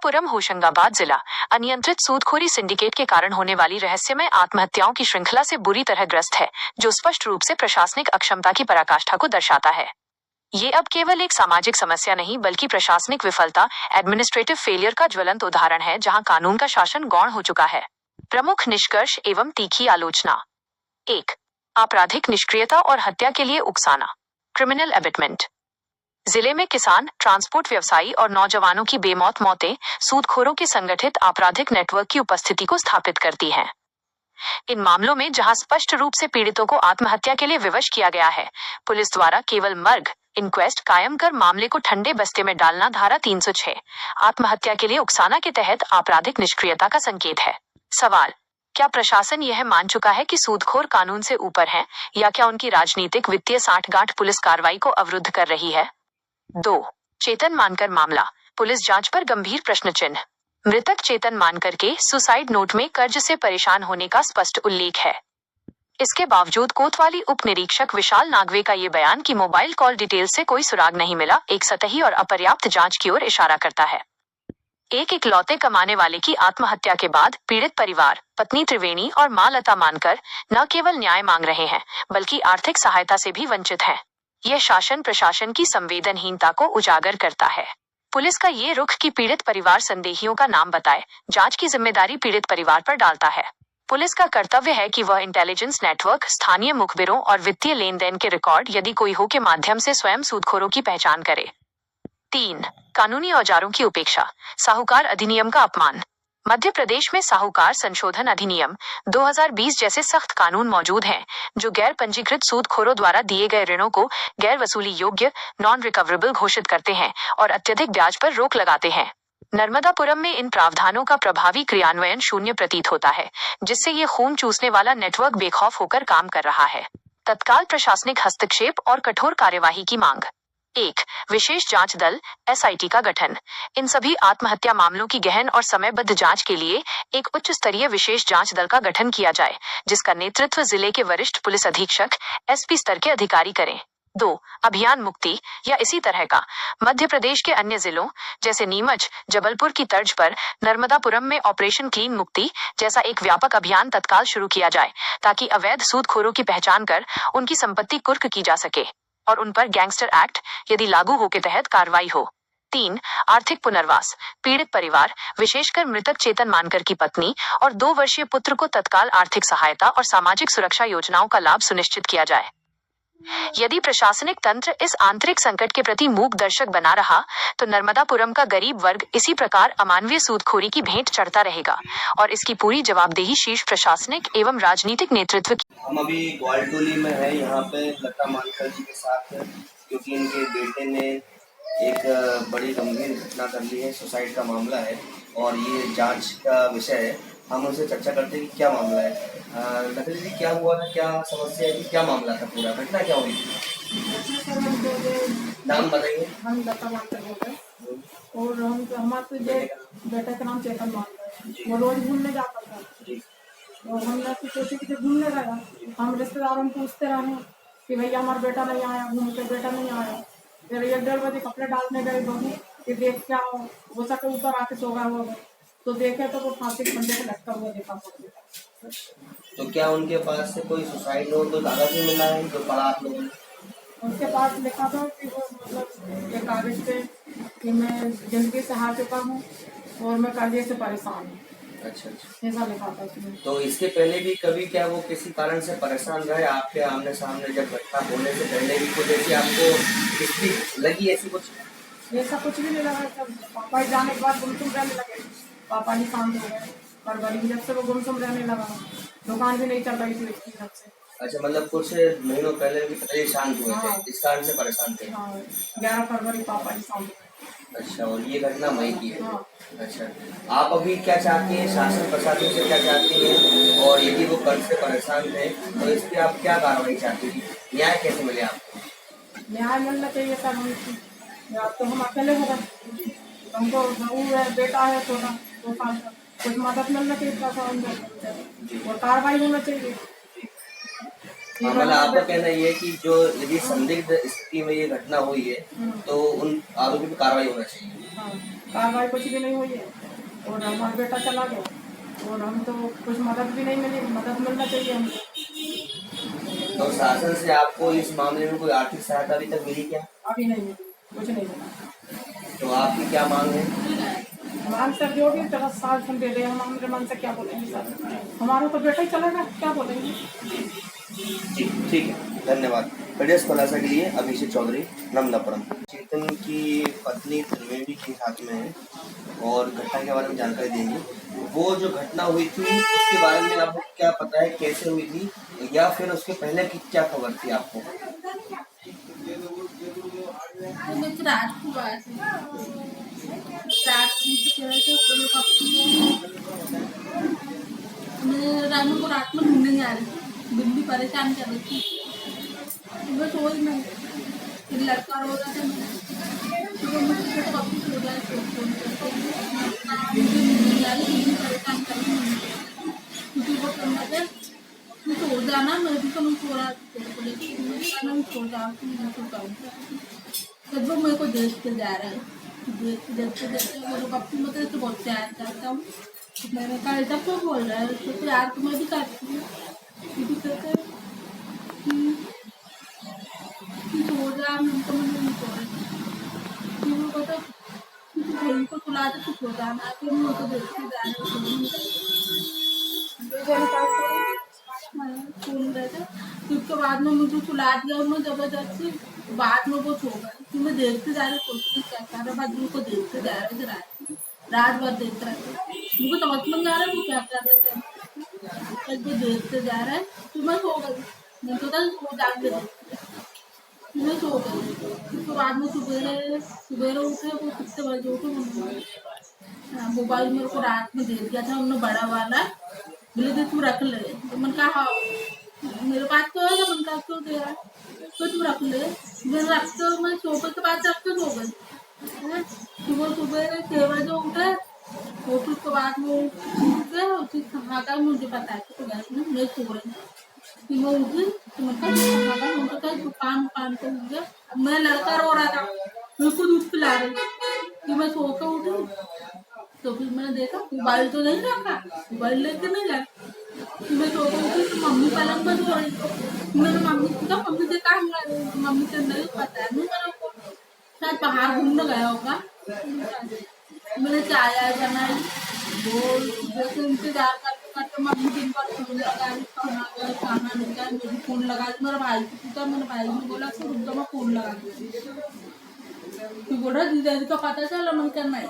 नर्मदापुरम होशंगाबाद जिला अनियंत्रित सूदखोरी सिंडिकेट के कारण होने वाली रहस्यमय आत्महत्याओं की श्रृंखला से बुरी तरह ग्रस्त है, जो स्पष्ट रूप से प्रशासनिक अक्षमता की पराकाष्ठा को दर्शाता है। ये अब केवल एक सामाजिक समस्या नहीं बल्कि प्रशासनिक विफलता, एडमिनिस्ट्रेटिव फेलियर का ज्वलंत उदाहरण है, जहां कानून का शासन गौण हो चुका है। प्रमुख निष्कर्ष एवं तीखी आलोचना। 1. आपराधिक निष्क्रियता और हत्या के लिए उकसाना। Criminal abetment. जिले में किसान, ट्रांसपोर्ट व्यवसायी और नौजवानों की बेमौत मौतें सूदखोरों के संगठित आपराधिक नेटवर्क की उपस्थिति को स्थापित करती हैं। इन मामलों में जहां स्पष्ट रूप से पीड़ितों को आत्महत्या के लिए विवश किया गया है, पुलिस द्वारा केवल मर्ग इंक्वेस्ट कायम कर मामले को ठंडे बस्ते में डालना धारा 306 आत्महत्या के लिए उकसाना के तहत आपराधिक निष्क्रियता का संकेत है। सवाल: क्या प्रशासन यह मान चुका है कि सूदखोर कानून से ऊपर हैं, या क्या उनकी राजनीतिक वित्तीय साठगांठ पुलिस कार्रवाई को अवरुद्ध कर रही है? 2. चेतन मानकर मामला, पुलिस जांच पर गंभीर प्रश्न चिन्ह। मृतक चेतन मानकर के सुसाइड नोट में कर्ज से परेशान होने का स्पष्ट उल्लेख है। इसके बावजूद कोतवाली उप निरीक्षक विशाल नागवे का ये बयान कि मोबाइल कॉल डिटेल से कोई सुराग नहीं मिला, एक सतही और अपर्याप्त जांच की ओर इशारा करता है। एक इकलौते कमाने वाले की आत्महत्या के बाद पीड़ित परिवार, पत्नी त्रिवेणी और मां लता मानकर न केवल न्याय मांग रहे हैं, बल्कि आर्थिक सहायता से भी वंचित हैं। यह शासन प्रशासन की संवेदनहीनता को उजागर करता है। पुलिस का ये रुख कि पीड़ित परिवार संदेहियों का नाम बताए, जांच की जिम्मेदारी पीड़ित परिवार पर डालता है। पुलिस का कर्तव्य है कि वह इंटेलिजेंस नेटवर्क, स्थानीय मुखबिरों और वित्तीय लेन देन के रिकॉर्ड, यदि कोई हो, के माध्यम से स्वयं सूदखोरों की पहचान करे। 3. कानूनी औजारों की उपेक्षा, साहूकार अधिनियम का अपमान। मध्य प्रदेश में साहूकार संशोधन अधिनियम 2020 जैसे सख्त कानून मौजूद हैं, जो गैर पंजीकृत सूदखोरों द्वारा दिए गए ऋणों को गैर वसूली योग्य, नॉन रिकवरेबल घोषित करते हैं और अत्यधिक ब्याज पर रोक लगाते हैं। नर्मदापुरम में इन प्रावधानों का प्रभावी क्रियान्वयन शून्य प्रतीत होता है, जिससे ये खून चूसने वाला नेटवर्क बेखौफ होकर काम कर रहा है। तत्काल प्रशासनिक हस्तक्षेप और कठोर कार्यवाही की मांग। 1. विशेष जांच दल SIT का गठन। इन सभी आत्महत्या मामलों की गहन और समयबद्ध जांच के लिए एक उच्च स्तरीय विशेष जांच दल का गठन किया जाए, जिसका नेतृत्व जिले के वरिष्ठ पुलिस अधीक्षक SP स्तर के अधिकारी करें। 2. अभियान मुक्ति या इसी तरह का मध्य प्रदेश के अन्य जिलों जैसे नीमच, जबलपुर की तर्ज पर नर्मदापुरम में ऑपरेशन क्लीन मुक्ति जैसा एक व्यापक अभियान तत्काल शुरू किया जाए, ताकि अवैध सूदखोरों की पहचान कर उनकी संपत्ति कुर्क की जा सके और उन पर गैंगस्टर एक्ट यदि लागू हो के तहत कार्रवाई हो। 3. आर्थिक पुनर्वास, पीड़ित परिवार, विशेषकर मृतक चेतन मानकर की पत्नी और 2 वर्षीय पुत्र को तत्काल आर्थिक सहायता और सामाजिक सुरक्षा योजनाओं का लाभ सुनिश्चित किया जाए। यदि प्रशासनिक तंत्र इस आंतरिक संकट के प्रति मूक दर्शक बना रहा, तो नर्मदापुरम का गरीब वर्ग इसी प्रकार अमानवीय सूदखोरी की भेंट चढ़ता रहेगा और इसकी पूरी जवाबदेही शीर्ष प्रशासनिक एवं राजनीतिक नेतृत्व की। हम अभी ग्वालटोली में है, यहाँ पे लता मानकर जी के साथ, क्योंकि इनके बेटे ने एक बड़ी गंभीर घटना कर ली है, सुसाइड का मामला है और ये जांच का विषय है। हम उनसे चर्चा करते हैं कि क्या मामला है। नकली जी, क्या हुआ था, क्या समस्या है, क्या मामला था, पूरा घटना क्या हुई थी? नाम बताइए। हम लता मानकर बोल रहे हैं और हम हमारे बेटे का नाम चेतन मानकर है। वो रोज घूमने जाता था और हमने सोचे कि घूमने गया, हम रिश्तेदारों को पूछते रहे कि भैया हमारा बेटा नहीं आया, घूम के बेटा नहीं आया। फिर 1-1.5 बजे कपड़े डालने गए बहू कि देख क्या हो सके ऊपर आके सो गया हुआ, तो देखे तो वो फांसी के फंदे पे लटका हुआ देखा। तो क्या उनके पास से कोई सुसाइड नोट तो कागज ही मिला है जो पढ़ा आप लोगों ने? उनके पास लिखा था कि वो मतलब ये कागज पे कि मैं जिंदगी से हार चुका हूँ और मैं कर्जे से परेशान हूँ। अच्छा, ऐसा लिखा था उसमें। तो इसके पहले भी कभी क्या वो किसी कारण से परेशान रहे आपके आमने सामने, जब घटना होने से पहले भी कुछ ऐसी आपको स्थिति लगी, ऐसी कुछ? ऐसा कुछ भी नहीं लगा। सब पापा जाने के बाद गुमसुम रहने लगे, पापा ही शांत हो गए। फरवरी जब से वो गुमसुम रहने लगा, दुकान भी नहीं चल रही थी उसकी जब से। अच्छा, मतलब कुछ महीनों पहले भी पहले शांत हुए थे, इस कारण से परेशान थे? 11 फरवरी पापा ही शांत हुए। अच्छा, और ये घटना मई की है? हाँ। अच्छा, आप अभी क्या चाहती हैं, शासन प्रशासन से क्या चाहती हैं, और यदि वो कर्ज से परेशान थे तो इस पर आप क्या कार्रवाई चाहती हैं, न्याय कैसे मिले आपको? न्याय मिलना चाहिए सर हमको। या तो हम अकेले हो गए, हमको बहू है, बेटा है छोटा 2 साल का, कुछ मदद मिलना चाहिए और कार्रवाई होना चाहिए। मतलब आपका कहना ये है कि जो यदि संदिग्ध स्थिति में ये घटना हुई है तो उन आरोपी पर कार्रवाई होना चाहिए। कार्रवाई कुछ भी नहीं हुई है और हमारा बेटा चला गया और हम तो कुछ मदद भी नहीं मिली, मदद मिलना चाहिए हमको। तो शासन से आपको इस मामले में कोई आर्थिक सहायता अभी तक मिली क्या? अभी नहीं मिली, कुछ नहीं मिला। तो आपकी क्या मांग है? मान सर जो भी 10 साल हम दे रहे हैं, हम हमारे मन से क्या बोलेंगे सर, हमारा तो बेटा ही चलेगा, क्या बोलेंगे। जी ठीक है, धन्यवाद। प्रदेश खुलासा के लिए अभिषेक चौधरी, नमदापुरम। चेतन की पत्नी त्रिवेणी के साथ में है और घटना के बारे में जानकारी देंगे। वो जो घटना हुई थी उसके बारे में आपको क्या पता है, कैसे हुई थी, या फिर उसके पहले की क्या खबर थी आपको? रात को बात है, रात मुझे कह रहे थे कोई मैं रानू को रात में ढूंढने जा रही थी, बिल्ली परेशान कर रही थी, मैं सोई नहीं, फिर लड़का रो रहा था, तो मुझे तो कभी सो जाए फोन करके ढूंढने जा रही, बिल्ली परेशान कर रही किसी को फोन करके मैं सो जाना, मैं भी तो मैं सो रहा था, मैं सो जाऊँ मैं सो जाऊँ, जब वो मेरे को देखते जा रहा है, देखते देखते देखते मेरे को अपनी मतलब तो बहुत प्यार करता हूँ, मैंने कहा ऐसा क्यों बोल रहा है, तो प्यार तो मैं भी करती हूँ, भी कहते कि सो जा, मैं तो मुझे नहीं सो रही, वो कहता बहन को सुला दे तो सो जाना, फिर मैं तो देखते जा सुन रहे थे, फिर उसके बाद में मुझे सुला दिया उन्होंने जबरदस्ती, बाद में वो सो गए, फिर मैं देखते जा रही सोचती क्या कर रहा, बाद को देखते जा रहे थे, रात भर देख रहे थे, मुझे समझ में आ रहा है वो क्या कर रहे थे, तो देखते जा रहे हैं, फिर मैं सो गई, मैं सोचा सो जाके देखते, मैं सो गई, उसके बाद में सुबह उठे, वो कितने बजे उठे, मोबाइल मेरे को रात में दे दिया था उन्होंने बड़ा वाला, बोले थे तू रख ले, तो मैंने कहा हाँ मेरे पास तो है, मैंने कहा क्यों दे रहा है, तो तू रख ले, मैं रखते मैं सोफे के पास रख के सो गई, सुबह 6 बजे उठे, फोटो के बाद में उठ गए, उसी कहा का मुझे पता है तो गैस में मैं सो रही, फिर मैं उठी तो मतलब कहा दुकान पे हो गया, मैं लड़का रो रहा था, मैं को दूध पिला रही, फिर मैं सो के उठी, तो फिर मैंने देखा मोबाइल तो नहीं रखा, मोबाइल लेके नहीं लगा, मैं सो गई थी, मम्मी पलंग पर सो रही थी, मैंने मम्मी को कहा मम्मी से कहा मम्मी से नहीं पता है, मेरे को शायद बाहर घूमने गया होगा, मैंने चाय बनाई, वो जैसे इंतजार करते करते मम्मी दिन पर फोन लगा रही, खाना नहीं गया, मेरी फोन लगा दी, मेरा भाई को पूछा, मेरे भाई ने बोला कि रुक जाओ मैं फोन लगा दी, तो बोला दीदी का पता चला, मैं करना है,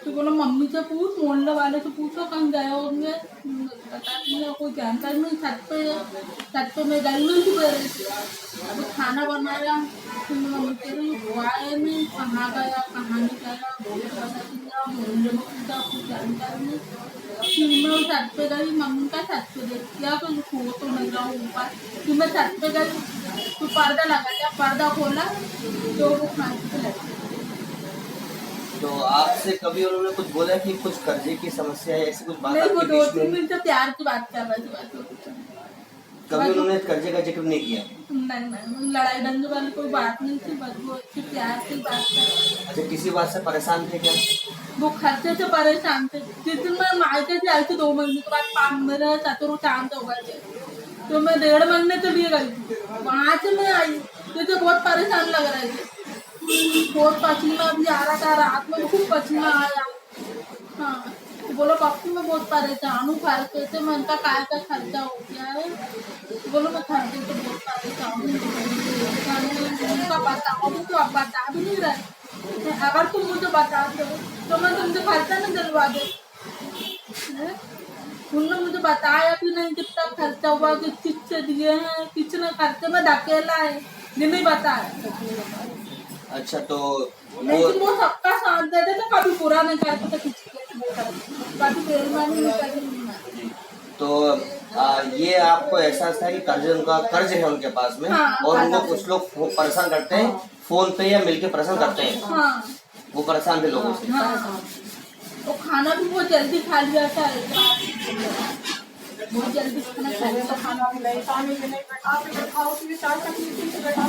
तो बोला मम्मी से पूछ, मोहल्ले वाले से पूछो कहीं गए होंगे, पता नहीं कोई जानकारी नहीं, छत पे मैं गई नहीं थी, अभी खाना बना रहा, फिर मम्मी कह रही वो आए नहीं, कहाँ गया कहाँ नहीं गया, बहुत पता चला, मोहल्ले में पूछा कुछ जानकारी नहीं, फिर मैं छत पे गई, मम्मी का छत पे देख दिया तो सो तो नहीं रहा ऊपर, फिर मैं छत पे गई तो पर्दा लगा दिया, पर्दा खोला तो वो खाने पे लगा। तो आपसे कभी उन्होंने कुछ बोला कि कुछ कर्जे की समस्या है, ऐसी कुछ बात नहीं, वो आपके 2-3 बीच में? मिनट प्यार की बात कर रहे थे, कभी उन्होंने कर्जे का जिक्र नहीं किया? नहीं, लड़ाई दंगे वाली कोई बात नहीं थी, बस वो अच्छी प्यार की बात कर। अच्छा, किसी बात से परेशान थे क्या? वो खर्चे से परेशान थे, जिस दिन मैं मायके से आई थी 2 महीने के बाद मेरे ससुर शांत हो गए थे, तो मैं 1.5 महीने के लिए गई थी, वहाँ से मैं आई, मुझे बहुत परेशान लग रहे थे, बहुत पसीना भी आ रहा था, रात में खूब पसीना आया, हाँ तो बोलो पप्पू मैं बहुत परेशान हूँ, खर्चे से, मैं उनका काय का खर्चा हो गया है, तो बोलो मैं खर्चे से बहुत परेशान हूँ, उनका बताओ तो आप बता भी नहीं रहे, अगर तुम मुझे बता दो तो मैं तुमसे खर्चा नहीं दिलवा दे, उन्होंने मुझे बताया भी नहीं कितना खर्चा हुआ, किस चीज से दिए हैं, कितने खर्चे में धकेला है, ये नहीं बताया। अच्छा, तो लेकिन वो सबका साथ देते थे, कभी बुरा नहीं करते थे, किसी कभी बेईमानी नहीं करते। तो ये आपको एहसास था कि कर्ज है उनके पास में, हाँ, और उनको कुछ लोग परेशान करते हैं, फोन पे या मिलके परेशान करते हैं, हाँ, वो परेशान थे लोगों से। हाँ, वो खाना भी बहुत जल्दी खा लिया था, बहुत जल्दी खाना खा लिया था, खाना भी नहीं, पानी भी नहीं, बैठा भी बैठा, उसकी चाय तक नहीं पी के बैठा।